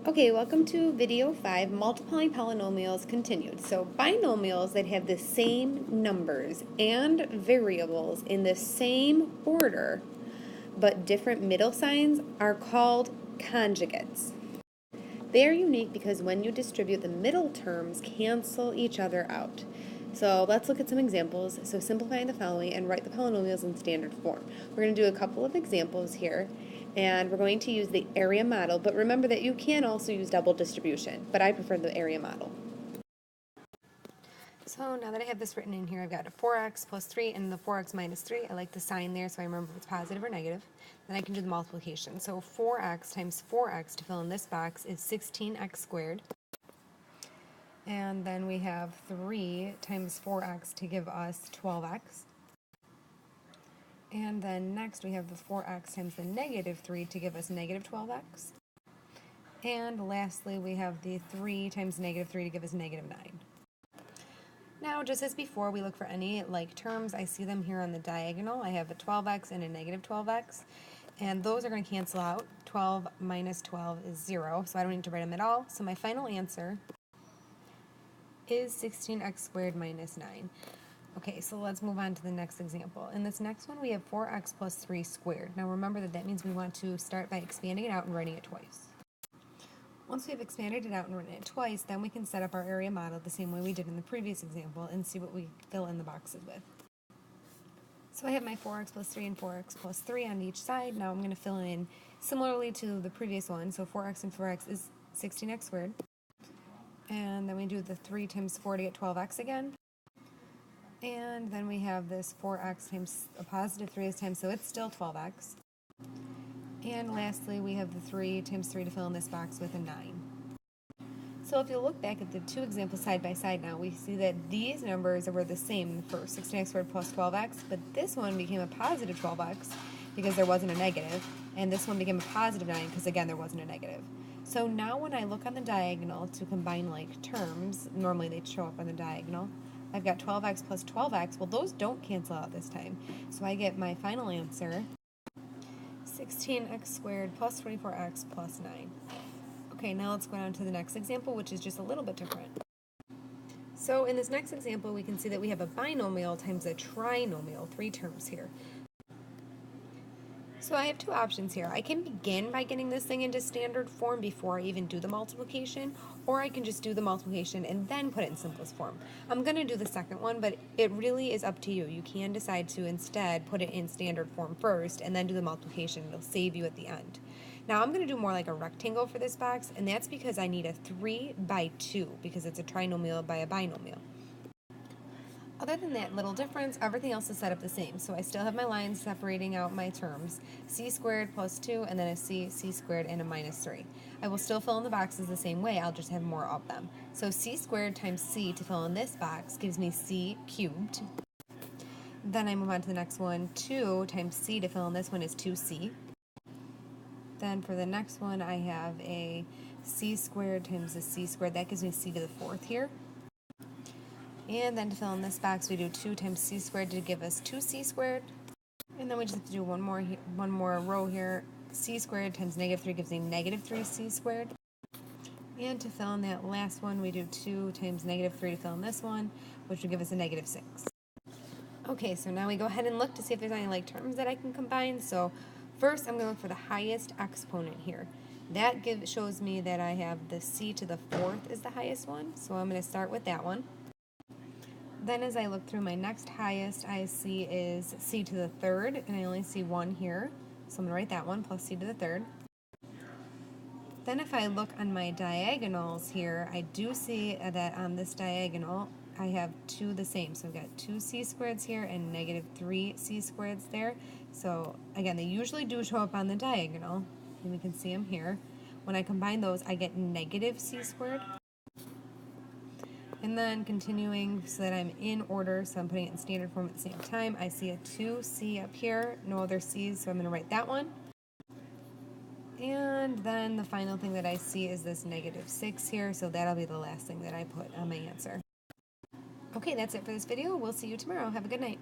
Okay, welcome to video 5, multiplying polynomials continued. So binomials that have the same numbers and variables in the same order, but different middle signs are called conjugates. They are unique because when you distribute, the middle terms cancel each other out. So let's look at some examples. So simplifying the following and write the polynomials in standard form. We're going to do a couple of examples here, and we're going to use the area model, but remember that you can also use double distribution, but I prefer the area model. So now that I have this written in here, I've got a 4x plus 3 and the 4x minus 3. I like the sign there so I remember if it's positive or negative. Then I can do the multiplication. So 4x times 4x to fill in this box is 16x squared. And then we have 3 times 4x to give us 12x. And then next we have the 4x times the negative 3 to give us negative 12x. And lastly we have the 3 times negative 3 to give us negative 9. Now, just as before, we look for any like terms. I see them here on the diagonal. I have a 12x and a negative 12x, and those are going to cancel out. 12 minus 12 is 0, so I don't need to write them at all. So my final answer is 16x squared minus 9. Okay, so let's move on to the next example. In this next one, we have 4x plus 3 squared. Now remember that means we want to start by expanding it out and writing it twice. Once we've expanded it out and written it twice, then we can set up our area model the same way we did in the previous example and see what we fill in the boxes with. So I have my 4x plus 3 and 4x plus 3 on each side. Now I'm going to fill in similarly to the previous one. So 4x and 4x is 16x squared. And then we do the 3 times 4 to get 12x again. And then we have this 4x times a positive 3 this time, so it's still 12x. And lastly, we have the 3 times 3 to fill in this box with a 9. So if you look back at the two examples side by side now, we see that these numbers were the same for 16x squared plus 12x, but this one became a positive 12x because there wasn't a negative, and this one became a positive 9 because, again, there wasn't a negative. So now when I look on the diagonal to combine like terms, normally they'd show up on the diagonal, I've got 12x plus 12x. Well, those don't cancel out this time. So I get my final answer, 16x squared plus 24x plus 9. Okay, now let's go on to the next example, which is just a little bit different. So in this next example, we can see that we have a binomial times a trinomial, 3 terms here. So I have two options here. I can begin by getting this thing into standard form before I even do the multiplication, or I can just do the multiplication and then put it in simplest form. I'm going to do the second one, but it really is up to you. You can decide to instead put it in standard form first and then do the multiplication. It'll save you at the end. Now I'm going to do more like a rectangle for this box, and that's because I need a 3 by 2 because it's a trinomial by a binomial. Other than that little difference, everything else is set up the same. So I still have my lines separating out my terms, c squared plus 2, and then a c squared, and a minus 3. I will still fill in the boxes the same way, I'll just have more of them. So c squared times c to fill in this box gives me c cubed. Then I move on to the next one, 2 times c to fill in this one is 2c. Then for the next one, I have a c squared times a c squared. That gives me c to the 4th here. And then to fill in this box, we do 2 times c squared to give us 2c squared. And then we just have to do one more row here. C squared times negative 3 gives me negative 3c squared. And to fill in that last one, we do 2 times negative 3 to fill in this one, which would give us a negative 6. Okay, so now we go ahead and look to see if there's any like terms that I can combine. So first, I'm going to look for the highest exponent here. That shows me that I have the c to the 4th is the highest one. So I'm going to start with that one. Then as I look through, my next highest I see is c to the 3rd, and I only see 1 here. So I'm going to write that one, plus c to the 3rd. Then if I look on my diagonals here, I do see that on this diagonal, I have 2 the same. So I've got 2 c squareds here and negative 3 c squareds there. So again, they usually do show up on the diagonal, and we can see them here. When I combine those, I get negative c squared. And then continuing so that I'm in order, so I'm putting it in standard form at the same time, I see a 2c up here, no other c's, so I'm going to write that one. And then the final thing that I see is this negative 6 here, so that'll be the last thing that I put on my answer. Okay, that's it for this video. We'll see you tomorrow. Have a good night.